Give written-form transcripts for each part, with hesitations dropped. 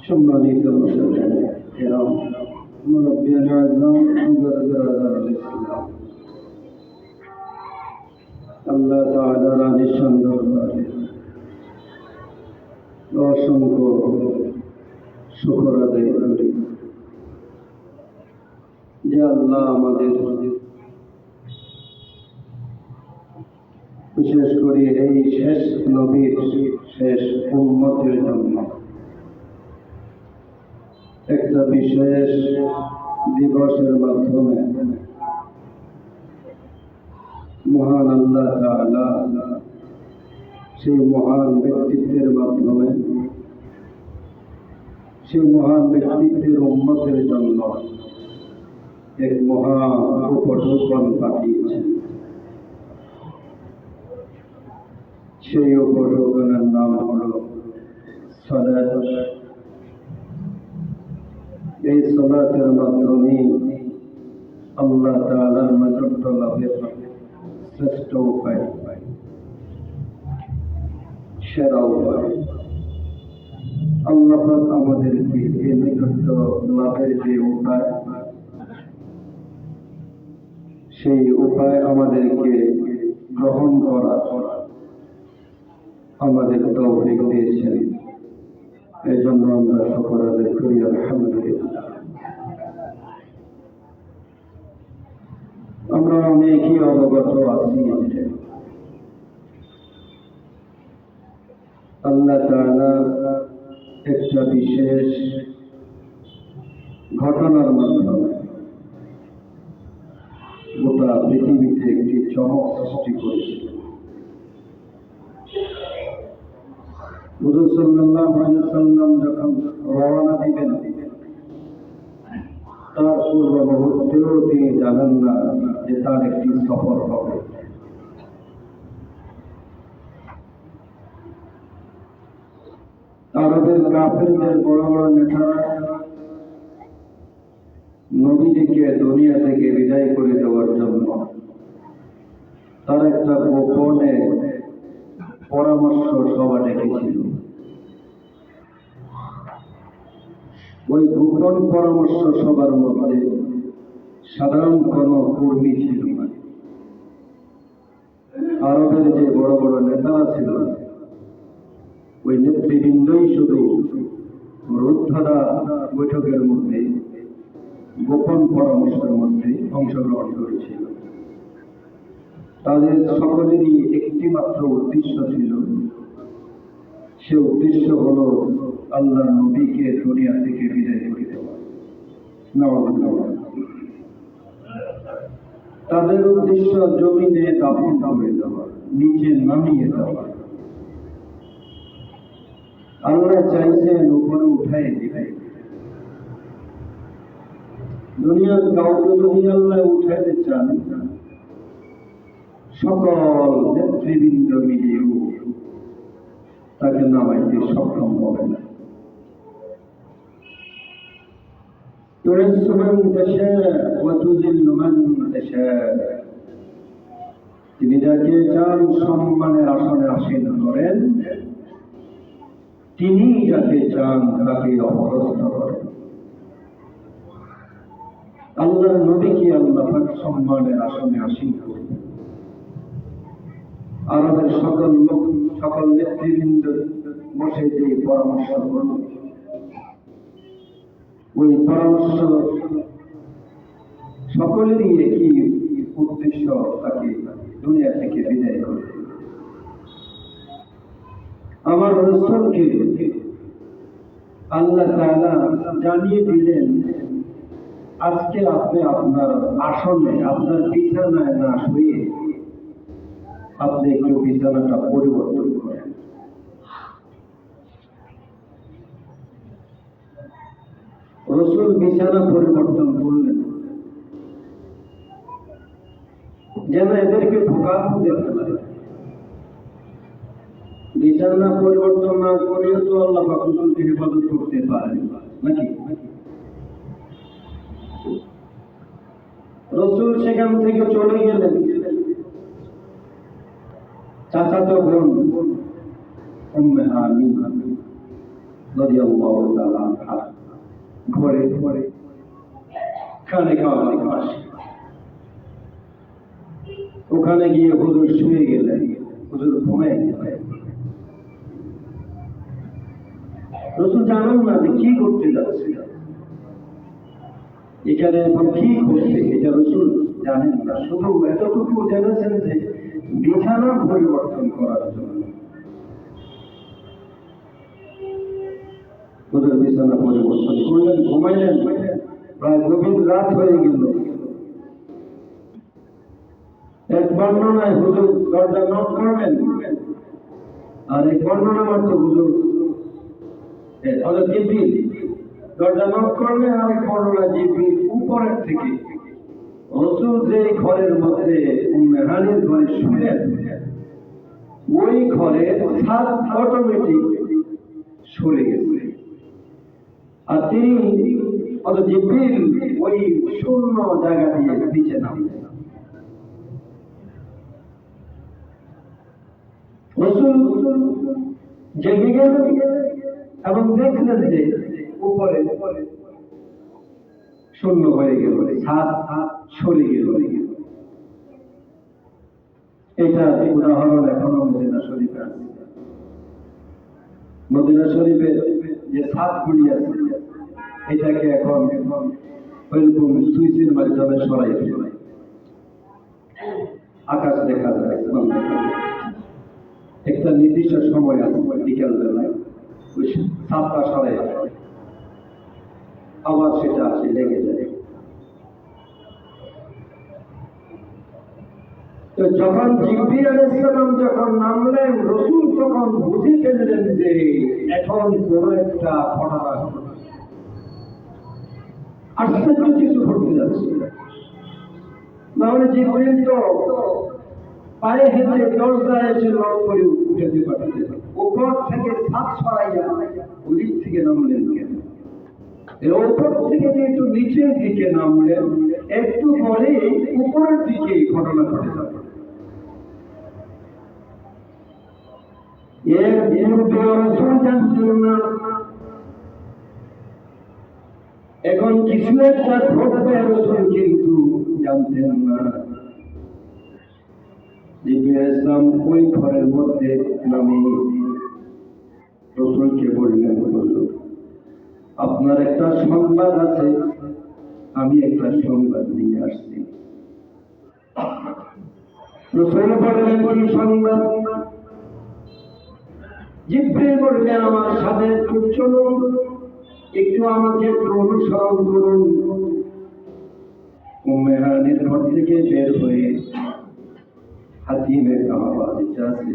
সম্মানিত মুসলমান মুরব্বিয়ান আযম বুজুর্গান ইসলাম, আল্লাহ তাআলার আনিশান দরবারে অসংখ্য শুকর আদায় করি যে আল্লাহ আমাদের বিশেষ করে এই শেষ নবীর শেষ উম্মতের জন্য একটা বিশেষ দিবসের মাধ্যমে মহান আল্লাহ তাআলা সেই মহান ব্যক্তিত্বের মাধ্যমে সেই মহান ব্যক্তিত্বের উম্মতের জন্য এক মহা উপঢৌকন পাঠিয়েছেন। সেই উপঢৌকনের নাম হল সালাত। এই সালাতের মাধ্যমে আল্লাহ তাআলার নৈকট্য লাভের শ্রেষ্ঠ উপায়, সেরা উপায়। আল্লাহ পাক আমাদেরকে এই নৈকট্য লাভের যে উপায়, সেই উপায় আমাদেরকে গ্রহণ করা আমাদের তৌফিক দিয়েছেন। এই জন্য আমরা শুকর আদায় করি আলহামদুলিল্লাহ। আমরা অনেকেই অবগত আছি আল্লাহ তাআলা একটা বিশেষ ঘটনার মাধ্যমে গোটা পৃথিবীতে একটি চমক সৃষ্টি করেছিল। হুজুর সাল্লাল্লাহু আলাইহি ওয়াসাল্লাম যখন রওনা দিবেন, তার পূর্ব মুহূর্তেও তিনি জানেন না যে তার একটি সফর হবে। আরবের কাফেরদের বড় বড় নেতারা নবীজিকে দুনিয়া থেকে বিদায় করে দেওয়ার জন্য তার একটা গোপনে পরামর্শ সভা ডেকেছিল। ওই গোপন পরামর্শ সভার মধ্যে সাধারণ কোন কর্মী ছিল না। আরবের যে বড় বড় নেতারা ছিল, ওই নেতৃবৃন্দই শুধু রুদ্ধরা বৈঠকের মধ্যে গোপন পরামর্শের মধ্যে অংশগ্রহণ করেছিল। তাদের সকলেরই একটি মাত্র উদ্দেশ্য ছিল, সে উদ্দেশ্য হল আল্লাহর নবীকে দুনিয়া থেকে বিদায় করে দেওয়া। তাদের উদ্দেশ্য জমিনে দাফন করে দেওয়া, নিচে নামিয়ে দেওয়া। আল্লাহ চাইছেন উপরে উঠাই দিবে। দুনিয়ার কাউকে যদি আল্লাহ উঠাইতে চান, সকল নেতৃবৃন্দ মিলিয়েও তাকে নামাইতে সক্ষম হবে না। তিনি যাকে চান সম্মানের আসনে আসীন করেন, তিনি যাকে চান তাকে অপদস্থ করেন। আল্লাহর নবীকে আল্লাহ পাক সম্মানের আসনে আসীন করবেন। আরবের সকল নেতৃবৃন্দ বসে যে পরামর্শ করল, ওই পরামর্শ সকলেরই একই উদ্দেশ্য, তাকে দুনিয়া থেকে বিদায় করে। আমার রাসূলকে আল্লাহ তাআলা জানিয়ে দিলেন, আজকে আপনি আপনার আসনে, আপনার বিছানায় না শুয়ে আপনি একটু বিছানাটা পরিবর্তন করেন। রাসূল বিছানা পরিবর্তন করলেন যেন এদেরকে ধোঁকা দিয়ে ফেলা যায়। বিছানা পরিবর্তন না করেও তো আল্লাহ পাক রাসূলকে হেফাজত করতে পারেন নাকি? রাসূল সেখান থেকে চলে গেলেন। চাচাতো বোন উম্মে হানি রাদিয়াল্লাহু তাআলা আনহা ঘরে খানে কাবার পাশে ওখানে গিয়ে হুজুর শুয়ে গেলেন, হুজুর ঘুমিয়ে গেলেন। রাসূল জানেন না যে কি করতে যাচ্ছে, এখানে এখন কি করছে, এটা রাসূল জানেন না। শুধু এতটুকু জেনেছেন যে বিছানা পরিবর্তন করার জন্য হুজুর বিছানা পরিবর্তন করলেন, ঘুমাইলেন। প্রায় গভীর রাত হয়ে গেল। এক বর্ণনায় হুজুর দরজা নক করবেন, আর এক বর্ণনা মাত্র হুজুর হযরত জিবরিল দরজা নক করলেন, আর এক বর্ণনা জিবরিল উপরের থেকে রাসূল যে ঘরের মধ্যে উম্মে হানির ঘরে শুলেন, ওই ঘরে ছাদ অটোমেটিক সরে গেছে, আর তিনি হযরত জিবরিল ওই শূন্য জায়গা দিয়ে নিচে নামলেন। রাসূল জেগে গেলেন এবং দেখলেন যে উপরে শূন্য হয়ে গেল, ছাদ সরে গেল। এটা উদাহরণ এখনো মদিনা শরীফে আছে। মদিনা শরীফে যে ছাদগুলি আছে, এটাকে এখন ওইরকম সুইচের মাধ্যমে সরাই ফেলে আকাশ দেখা যায়, একটা নির্দিষ্ট সময় আছে বিকেল বেলায় ওই ছাদটা সরাই আবার সেটা আসে লেগে যায়। তো যখন জিবরিল আলাইহিস সালাম যখন নামলেন, রাসূল তখন বুঝে ফেললেন যে এখন কোন একটা ঘটনা আশ্চর্য কিছু ঘটতে যাচ্ছে। নাহলে জিবরিল তো পায়ে হেঁটে দরজায় এসে লক করে উঠে পাঠাতে, উপর থেকে ছাদ সরাইয়া ওদিক থেকে নামলেন কেন? উপর থেকে যেহেতু নিচের দিকে নামলেন, একটু পরে উপরের দিকে ঘটনা ঘটে যাবে। এখন কিছু একটা ঘটবে, রাসূল কিন্তু জানতেন না। জিবরিল আলাইহিস সালাম ওই ঘরের মধ্যে নামে রাসূলকে বললেন, আপনার একটা সংবাদ আছে, আমি একটা সংবাদ নিয়ে আসছি। রাসূল বললেন, কি সংবাদ? জিবরিল বললেন, আমার সাথে একটু চলুন, একটু আমাকে একটু অনুসরণ করুন। উম্মে হানির ঘর থেকে বের হয়ে হাতিমে কাবা যেটা আছে,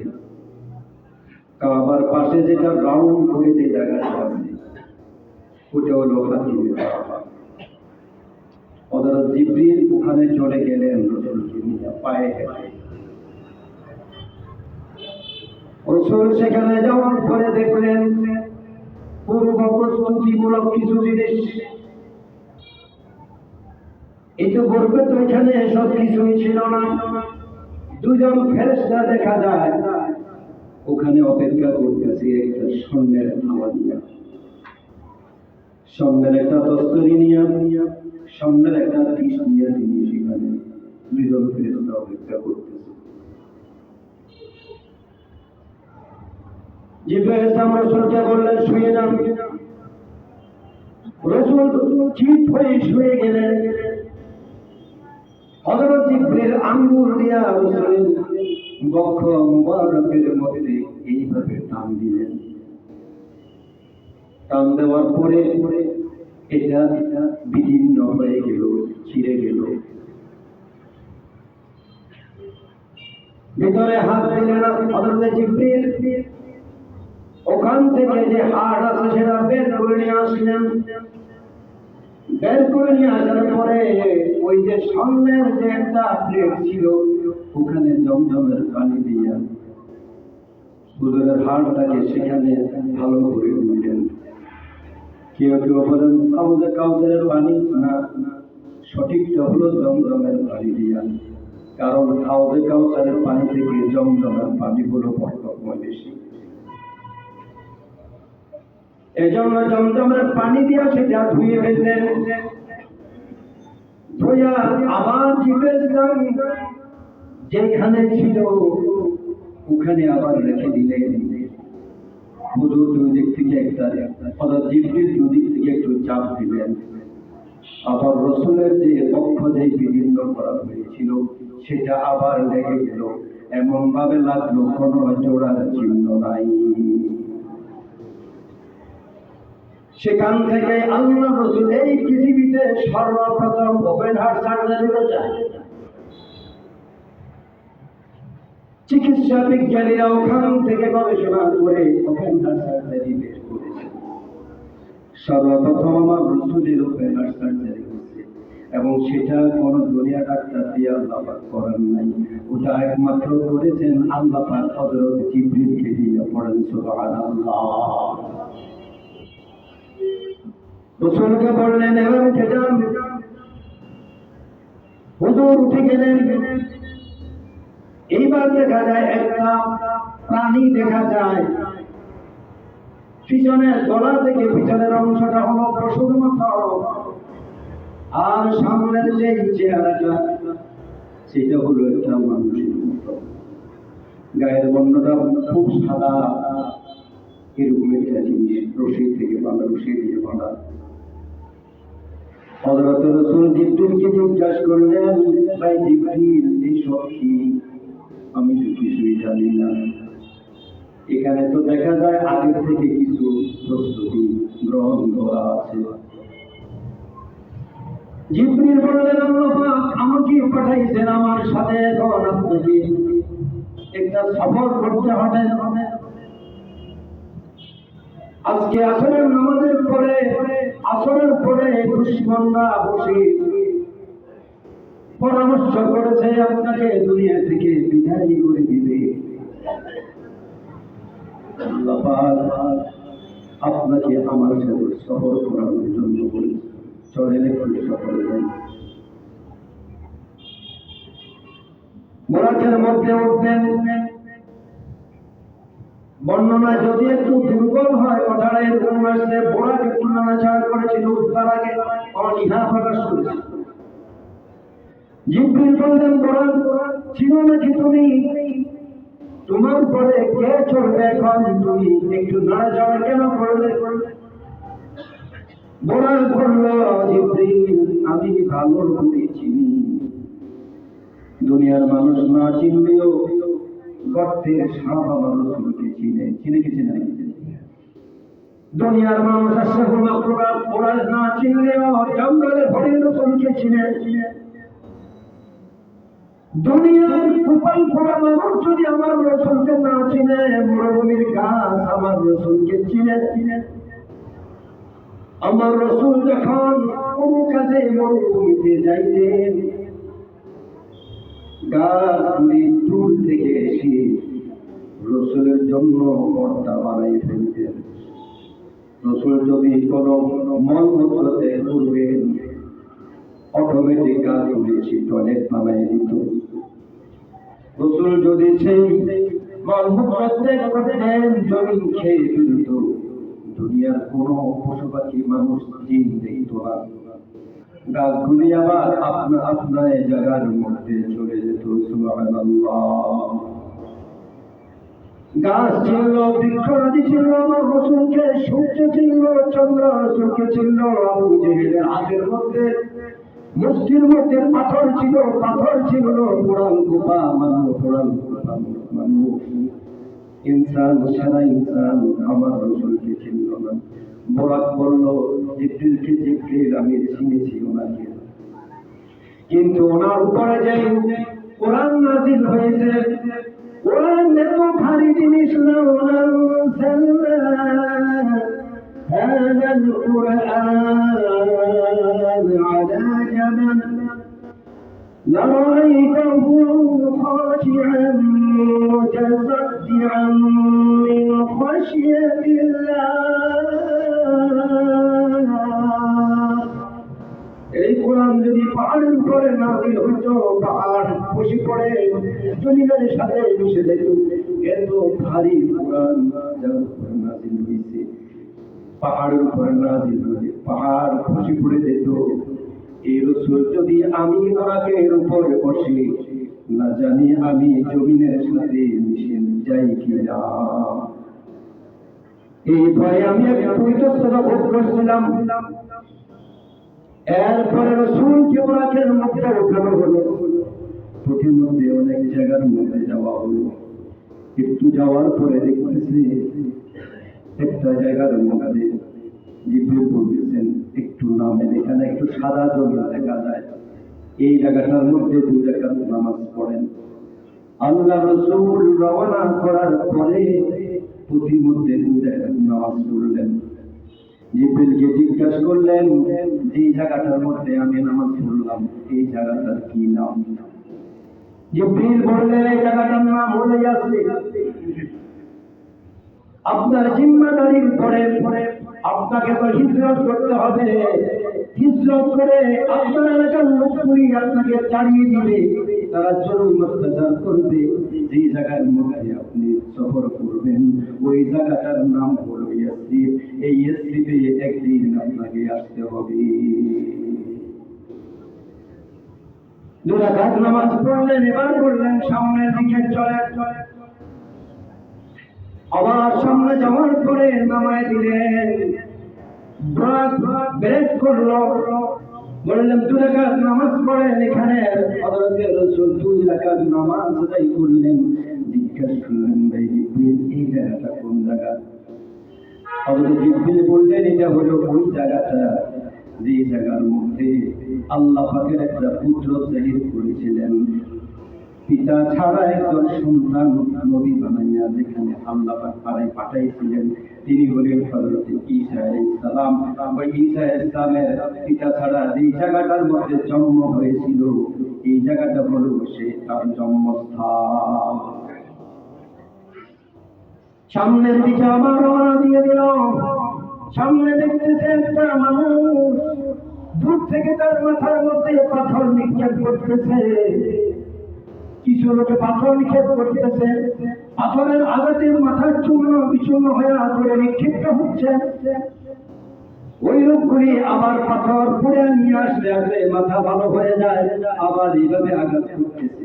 কাবার পাশে যেটা রাউন্ড করে যে জায়গাটা আছে, ওটা হলো হাতিমে কাবা। হযরত জিবরিল ওখানে চলে গেলেন রাসূলকে নিয়ে পায়ে হেঁটে। রাসূল সেখানে যাওয়ার পরে দেখলেন পূর্ব প্রস্তুতিমূলক কিছু জিনিস। ইতিপূর্বে তো এখানে সব কিছুই ছিল না। দুজন ফেরেশতা দেখা যায় ওখানে অপেক্ষা করতেছে একটা স্বর্ণের থালা নিয়ে, স্বর্ণের একটা দস্তরি নিয়ে, স্বর্ণের একটা পিস নিয়ে তিনি সেখানে দুজন ফেরেশতা অপেক্ষা করতেছে। জিবরিল আলাইহিস সালাম রাসূলকে বললেন, শুয়ে যান। রাসূল চিত হয়ে শুয়ে গেলেন। হযরত জিবরিল আঙ্গুল দিয়া রাসূলের বক্ষ মুবারকের মধ্যে এইভাবে টান দিলেন। টান দেওয়ার পরে এটা বিদীর্ণ হয়ে গেল, ছিঁড়ে গেল। ভিতরে হাত দিলেন হযরত জিবরিল, ওখান থেকে যে হাড় আছে সেটা বের করে নিয়ে আসলেন। বের করে নিয়ে আসার পরে ওই যে স্বর্ণের যে একটা প্লেট ছিল, ওখানে জমজমের পানি দিয়ে হুজুরের হাড়টাকে সেখানে ভালো করে ধুইলেন। কেউ কেউ বলেন হাউজে কাউসারের পানি, না, সঠিকটা হলো জমজমের পানি দিয়া। কারণ হাউজে কাউসারের পানি থেকে জমজমের পানি হলো বরকতময় বেশি। এজন্য জমজমের পানি দিয়া সেটা ধুয়ে ফেললেন, ধুইয়া আবার জিব্রাইল যেখানে ছিল ওখানে আবার রেখে দিলেন। হুজুর দুই দিক থেকে একটা জিব্রাইল দুই দিক থেকে একটু চাপ দিলেন, আবার রসুলের যে পক্ষ যে বিদীর্ণ করা হয়েছিল সেটা আবার লেগে গেল, এমন ভাবে লাগলো কোনো জোড়ার চিহ্ন নাই। সেখান থেকে আল্লাহ রসুল এই পৃথিবীতে সর্বপ্রথম ওপেন হার্ট সার্জারিতে যায়। চিকিৎসা বিজ্ঞানীরা ওখান থেকে গবেষণা করে ওপেন হার্ট সার্জারি বের করেছে। সর্বপ্রথম আমার রসুলের ওপেন হার্ট সার্জারি হচ্ছে, এবং সেটা কোন দুনিয়া ডাক্তার দিয়ে আল্লাহ পাক করেন নাই, ওটা একমাত্র করেছেন আল্লাহ পাক হযরত জিবরিলকে দিয়ে। পড়েন সুবহানাল্লাহ। রসুলকে বললেন এবার উঠে যান। হুজুর উঠে গেলেন। এইবার দেখা যায় একটা প্রাণী দেখা যায়, পিছনের গলা থেকে পিছনের অংশটা হলো পশুর মতো, আর সামনের যে চেহারাটা সেটা হলো একটা মানুষের মতো, গায়ের বর্ণটা খুব সাদা, এরকম একটা জিনিস, রশি থেকে বাঁধা, রশি দিয়ে বাঁধা। হযরত রাসূল জিবরিলকে জিজ্ঞাসা করলেন, ভাই জিবরিল, এইসব কি? আমি তো কিছুই জানি না। এখানে তো দেখা যায় আগে থেকে কিছু প্রস্তুতি গ্রহণ করা আছে। জিবরিল বললেন, আল্লাহ পাক আমাকে পাঠাইছেন আমার সাথে, এখন আপনাকে একটা সফর করতে হবে। আজকে আসরের নামাজের পরে, আসরের পরে দুশমনরা বসে পরামর্শ করেছে আপনাকে দুনিয়া থেকে বিদায় করে দিবে। আল্লাহ পাক আপনাকে আমার সাথে সফর করার জন্য বলেছে, চলেন একটু সফর করেন। মোরাকের মধ্যে উঠবেন। বর্ণনা যদি একটু দুর্বল হয়, কথাটা এরকম আসছে, বোরাক একটু নাড়াচাড়া করেছিল, উঠবার আগে অনীহা প্রকাশ করেছিল। জিবরিল বললেন, বোরাক ছিল নাকি তুমি? তোমার পরে কে চলবে এখন? তুমি একটু নাড়াচাড়া কেন করলে? বোরাক বলল, জিবরিল আমি ভালো করে চিনি, দুনিয়ার মানুষ না চিনলেও গর্তের সাপ আমার রসুলকে চিনে। চিনে কি চিনে? দুনিয়ার মানুষ আশরাফুল মাখলুকাত ওরা না চিনলেও জঙ্গলে ভরে রসুলকে চিনে। দুনিয়ার কুপাল পোড়া মানুষ যদি আমার রসুলকে না চিনে, মরুভূমির গাছ আমার রসুলকে চিনে। আমার রসুল যখন কোনো কাজে মরুভূমিতে যাইতেন, গাছগুলি দূর থেকে এসে রসুলের জন্য পর্দা বানাই ফেলতেন। রসুল যদি কোনো মলমূত্রতে করবেন, অটোমেটিক গাছগুলি এসে টয়লেট বানাই দিত। রসুল যদি সেই মলমূত্র করতেন, জমিন খেয়ে ফেলত, দুনিয়ার কোনো পশু পাখি মানুষ জিন দেখত না। গাছগুলি আবার আপনার জায়গার মধ্যে চলে যেত। সুবহানাল্লাহ। গাছ ছিল, বৃক্ষরাজি ছিল, আমার রসুলকে সূর্য ছিল, চন্দ্র রসুলকে ছিল। আবু জেহেলের হাতের মধ্যে, মুষ্টির মধ্যে পাথর ছিল, পাথর ছিল কোরআন কোপা মানুষ, কোরআন কোপা মানুষ। ইনসান সারা ইনসান আমার রসুলকে চিনল না। বোরাক বলল, জিবরিলকে, জিবরিল আমি চিনেছি ওনাকে, কিন্তু ওনার উপরে যে কোরআন নাযিল হয়েছে, কোরআন এত ভারী জিনিস না। হাযাল কুরআন আলা জাবাল লারাআইতাহু খাশিআন মুতাসাদ্দিআন মিন খাশিয়াতিল্লাহ। এই কোরআন যদি পাহাড়ের উপরে নাযিল হতো, পাহাড় খসে পড়ে জমিনের সাথে মিশে যেত। এত ভারী কোরআন যার উপরে নাযিল হয়েছে। পাহাড়ের উপরে নাজিল হয়ে পাহাড় খসে পড়ে যেত। এই রাসূল যদি আমি ওরাকের উপরে বসে, না জানি আমি জমিনের সাথে মিশে যাই কিনা। এই ভয়ে আমি একটু ইতস্ততা বোধ করছিলাম। এরপরে রাসূলকে ওরাকের মধ্যে ওঠানো হলো। প্রতিমধ্যে অনেক জায়গার মধ্যে যাওয়া হলো। একটু যাওয়ার পরে দেখতেছি একটা জায়গার মধ্যে জিবরিল বলতেছেন, একটু নামেন, এখানে একটু সাদা জমিন দেখা যায়, এই জায়গাটার মধ্যে 2 রাকাত নামাজ পড়েন। আল্লাহ রাসূল রওনা করার পরে প্রতিমধ্যে 2 রাকাত নামাজ পড়লেন। জিবরিলকে জিজ্ঞাসা করলেন, যে জায়গাটার মধ্যে আমি নামাজ পড়লাম এই জায়গাটার কি নাম? জিবরিল বললেন, এই জায়গাটার নাম হলো ইয়াসরিব। আপনার জিম্মাদারির পরে আপনাকে তো হিজরত করতে হবে। হিজরত করে আপনার এলাকার লোকগুলি আপনাকে তাড়িয়ে দিবে, তারা জুলুম অত্যাচার করবে। যে জায়গার মধ্যে আপনি সফর করবেন ওই জায়গাটার নাম হলো ইয়াসরিব। এই ইয়াসরিবে একদিন আপনাকে আসতে হবে। 2 রাকাত নামাজ পড়লেন। এবার বললেন সামনের দিকে চলে। আবার সামনে যাওয়ার পরে নামায় দিলেন, ব্রেক করলো। বললেন 2 রাকাত নামাজ পড়েন। এখানে হযরত রাসূল 2 রাকাত নামাজ আদায় করলেন। জিজ্ঞাসা করলেন, ভাই জিবরিল এই জায়গাটা কোন জায়গা? হযরত জিবরিল বললেন, এটা হলো ওই জায়গাটা যে জায়গার মধ্যে আল্লাহ পাকের একটা পুত্র জাহির করেছিলেন। পিতা ছাড়া একজন সন্তান নবী বানাইয়া যেখানে আল্লাহ পাক পাঠাইছিলেন, তিনি হলেন হযরত ঈসা আলাইহিস সালাম। ওই ঈসা আলাইহিস সালামের পিতা ছাড়া যে জায়গাটার মধ্যে জন্ম হয়েছিল এই জায়গাটা হলো সে তার জন্মস্থান। সামনের দিকে আবার রওনা দিয়ে দিল। সামনে দেখতেছে একটা মানুষ, দূর থেকে তার মাথার মধ্যে পাথর নিক্ষেপ করতেছে। কিছু লোকে পাথর নিক্ষেপ করতেছে, পাথরের আঘাতের মাথার চূর্ণ বিচূর্ণ হয়ে আগুনে নিক্ষিপ্ত হচ্ছে। ওই লোকগুলি আবার পাথর পুড়ে নিয়ে আসলে আসলে মাথা ভালো হয়ে যায়, আবার এইভাবে আঘাত করতেছে।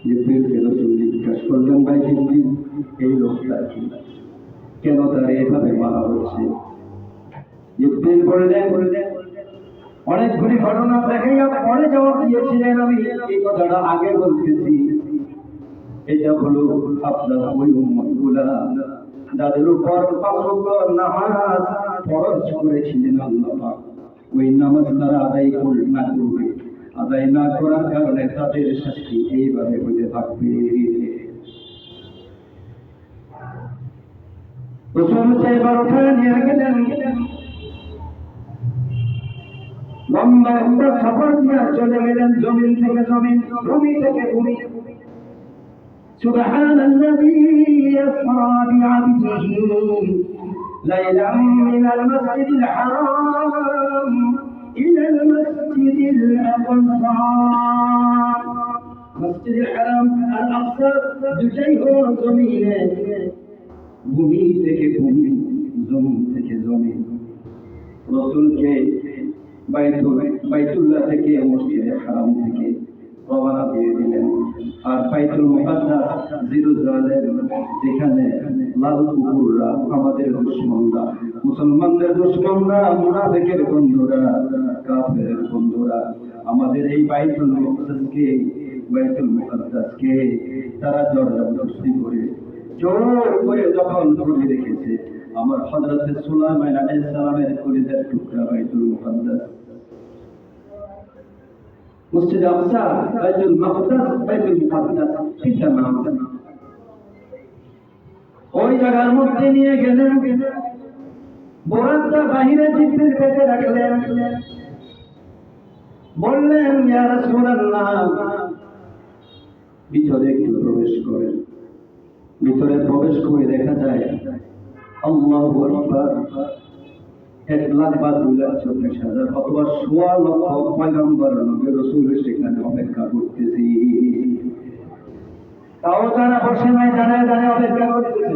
জিবরিলকে রাসূল জিজ্ঞাসা করলেন, ভাই জিবরিল এই লোকটা কি, কেন তার এইভাবে মারা হচ্ছে? জিবরিল বললেন, অনেকগুলি ঘটনা দেখাইয়া পরে জবাব দিয়েছিলেন, আমি এই কথাটা আগে বলতেছি। এটা হলো আপনার ওই উম্মতগুলা যাদের উপর 5 ওয়াক্ত নামাজ ফরজ করেছিলেন আল্লাহ পাক, ওই নামাজ তারা আদায় না করবে, আদায় না করার কারণে তাদের শাস্তি এইভাবে হতে থাকবে। রাসূল এবার উঠায় নিয়ে গেলেন। লম্বা একটা সফর দিয়ে চলে গেলেন জমিন থেকে জমিন, ভূমি থেকে ভূমি। সুবহানাল্লাযী আসরা বিআবদিহি লাইলাম মিনাল মাসজিদিল হারাম ইলাল মাসজিদিল আকসা। মসজিদুল হারাম আর আকসা দুটাই হলো জমিনে, ভূমি থেকে ভূমি, জমিন থেকে জমিন। রাসূলকে বাইতুল্লাহ থেকে মসজিদে হারাম থেকে রওনা দিয়ে দিলেন। আর বাইতুল মুকাদ্দাস জেরুজালেম, যেখানে লাল কুকুররা আমাদের দুশমনরা, মুসলমানদের দুশমনরা, মুনাফিকের বন্ধুরা, কাফেরের বন্ধুরা আমাদের এই বাইতুল মুকাদ্দাসকে তারা জবরদস্তি করে জোর করে যখন ধরে রেখেছে, আমার হযরত সুলাইমান আলাইহিস সালামের কলিজার টুকরা বাইতুল মুকাদ্দাস, মসজিদ আকসা, বাইতুল মাকদাস, বাইতুল মুকাদ্দাস তিনটা নাম। ওই জায়গার মধ্যে নিয়ে গেলেন, বোরাকটা বাহিরে জিবরিল পেতে রাখলেন। বললেন, ইয়া রাসূলুল্লাহ ভিতরে একটু প্রবেশ করেন। ভিতরে প্রবেশ করে দেখা যায় আল্লাহু আকবার, 1,00,000 বা 2,40,000 অথবা 1,000,000 পয়গম্বর নবী রাসূল সেখানে অপেক্ষা করতেছে। তাও তারা বসে নাই, দাঁড়ায় দাঁড়ায় অপেক্ষা করতেছে।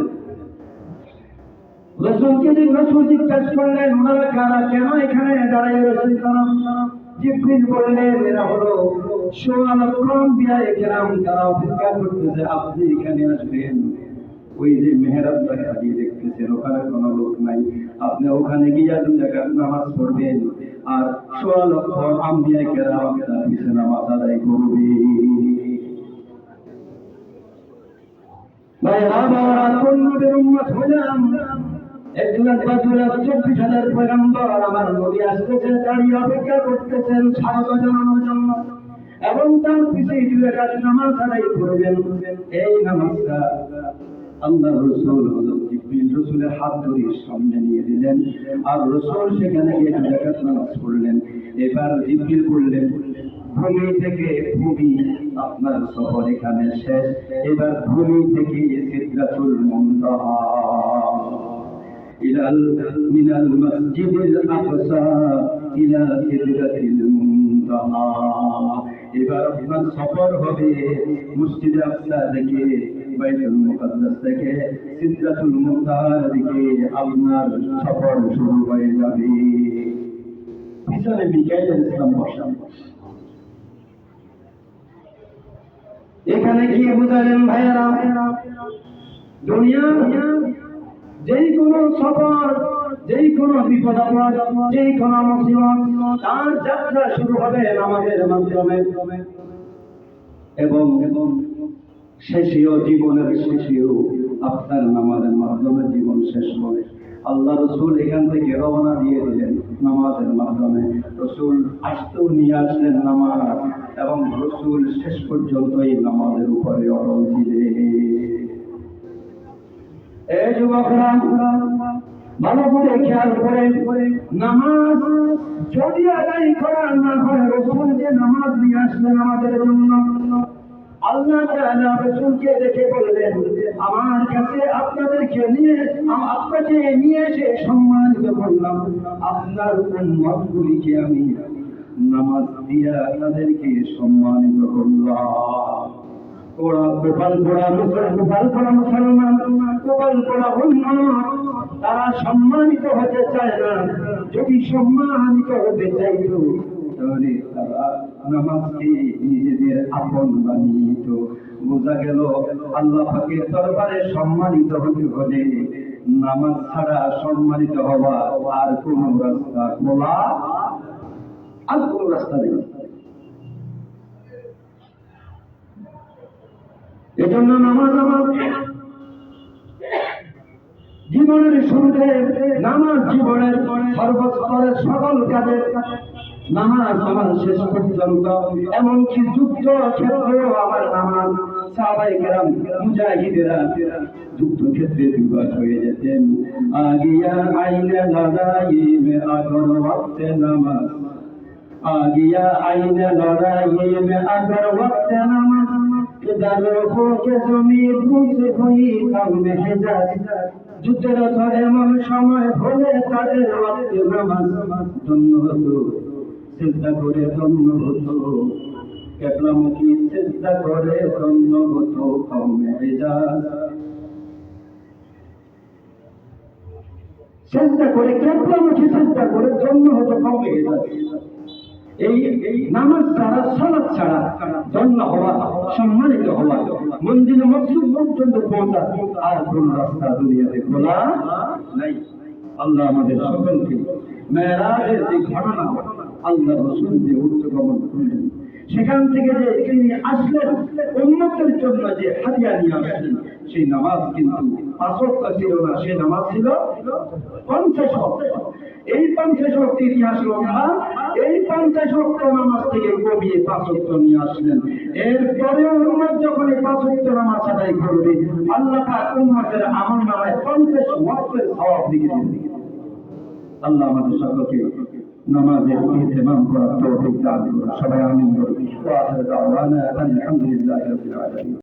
রাসূলকে জিজ্ঞাসা করলেন, ওনারা কারা, কেন এখানে দাঁড়িয়ে রয়েছেন? জিবরিল বললেন, এরা হলো সোয়া লক্ষ আম্বিয়ায়ে কেরাম, তারা অপেক্ষা করতেছে আপনি এখানে আসবেন। ওই যে মেহরাবটা খালি দেখতেছেন, ওখানে কোনো লোক নাই, আপনি ওখানে গিয়ে 2 রাকাত নামাজ পড়বেন, আর সোয়া লক্ষ আম্বিয়ায়ে কেরাম আপনার পিছনে নামাজ আদায় করবে। ভাই আমরা কোন নবীর উম্মত হলাম? 1,24,000 পয়গম্বর আমার নবী আসতেছে, দাঁড়িয়ে অপেক্ষা করতেছেন স্বাগত জানানোর জন্য, এবং তার পিছনে 2 রাকাত নামাজ আদায় করবেন। এই নামাজটা আল্লাহ রাসূল হযরত জিবরিল রাসূলের হাত ধরে সামনে নিয়ে দিলেন, আর রাসূল সেখানে গিয়ে 2 রাকাত নামাজ পড়লেন। এবার জিবরিল বললেন, ভূমি থেকে ভূমি আপনার সফর এখানে শেষ, এবার ভূমি থেকে সিদরাতুল মুনতাহা ইলাল মিনাল মসজিদিল আকসা ইলা সিদরাতিল মুনতাহা। এবার আপনার সফর হবে মসজিদে আকসা থেকে বাইতুল মুকাদ্দাস থেকে সিদরাতুল মুনতাহার দিকে আপনার সফর শুরু হয়ে যাবে। পিছনে মিকাইল ইসলাম বসা। এখানে কি বুঝালেন ভাইয়েরা? দুনিয়া যেই কোনো সফর, যেই কোনো বিপদ আপদ, যেই কোনো মুসিবত, তার যাত্রা শুরু হবে নামাজের মাধ্যমে, এবং শেষেও জীবনের শেষেও আপনার নামাজের মাধ্যমে জীবন শেষ হবে। আল্লাহ রাসূল এখান থেকে রওনা দিয়ে দিলেন নামাজের মাধ্যমে। রাসূল আসতেও নিয়ে আসলেন নামাজ, এবং রাসূল শেষ পর্যন্ত এই নামাজের উপরে অটল ছিলেন। এই যুবকরা ভালো করে খেয়াল করে, নামাজ যদি আদায় করা না হয়, রাসূল যে নামাজ নিয়ে আসলেন আমাদের জন্য, আল্লাহ তাআলা রাসূলকে দেখে বললেন, আমার কাছে আপনাদেরকে নিয়ে, আপনাকে নিয়ে এসে সম্মানিত করলাম, আপনার উম্মতগুলিকে আমি নামাজ দিয়া তাদেরকে সম্মানিত করলাম। গোপাল পোড়া মুসলমান, গোপাল পোড়া উম্মত, তারা সম্মানিত হতে চায় না। যদি সম্মানিত হতে চাইতো তাহলে তারা নামাজকে নিজেদের আপন বানিয়ে নিত। বোঝা গেল আল্লাহ পাকের দরবারে সম্মানিত হতে হলে নামাজ ছাড়া সম্মানিত হওয়া আর কোন রাস্তা খোলা, আর কোন রাস্তা নেই। এজন্য নামাজ আমার জীবনের শুরুতে, নামাজ জীবনের সর্বস্তরের সকল কাজের, নামাজ আমার শেষ পর্যন্ত, এমনকি যুদ্ধ ক্ষেত্রেও আমার নামাজ। সাহাবায়ে কেরাম মুজাহিদেরা যুদ্ধ ক্ষেত্রে বিবাদ হয়ে যেতেন। আগিয়া আইনে লড়াই মে আগর ওয়াক্ত নামাজ, আগিয়া আইনে লড়াই মে আগর ওয়াক্ত নামাজ, যুদ্ধরত এমন সময় হলে তাদের ওয়াক্তে নামাজ ধন্য হতো, সিজদা করে ধন্য হতো, কেবলামুখী সিজদা করে ধন্য হতো কওমে হিজাজ। সিজদা করে, কেবলামুখী সিজদা করে ধন্য হতো কওমে হিজাজ। এই নামাজ ছাড়া, সালাত ছাড়া ধন্য হওয়া, সম্মানিত হওয়া, মঞ্জিল মকসুদ পর্যন্ত পৌঁছা আর কোন রাস্তা দুনিয়াতে খোলা নাই। আল্লাহ আমাদের সকলকে মেরাজের যে ঘটনা, আল্লাহ রাসূল যে উত্তগমন করলেন, সেখান থেকে যে তিনি আসলেন উম্মতের জন্য যে হাদিয়া নিয়ে আসলেন, সেই নামাজ কিন্তু 5 ওয়াক্ত ছিল না, সেই নামাজ ছিল 50 ওয়াক্ত। এই 50 ওয়াক্ত ইতিহাস লম্বা, এই 50 ওয়াক্ত নামাজ থেকে কমিয়ে 5 ওয়াক্ত নিয়ে আসলেন। এরপরে উম্মত যখন এই 5 ওয়াক্ত নামাজ আদায় করবে, আল্লাহ পাক উম্মতের আমলনামায় 50 ওয়াক্তের সওয়াব লিখে দিবেন। আল্লাহ আমাদের সকলকে নামাজের ইহতিমাম করার তৌফিক দান করুন। সবাই আমিন বলুন। ওয়া আখিরু দাওয়ানা আলহামদুলিল্লাহি রাব্বিল আলামিন।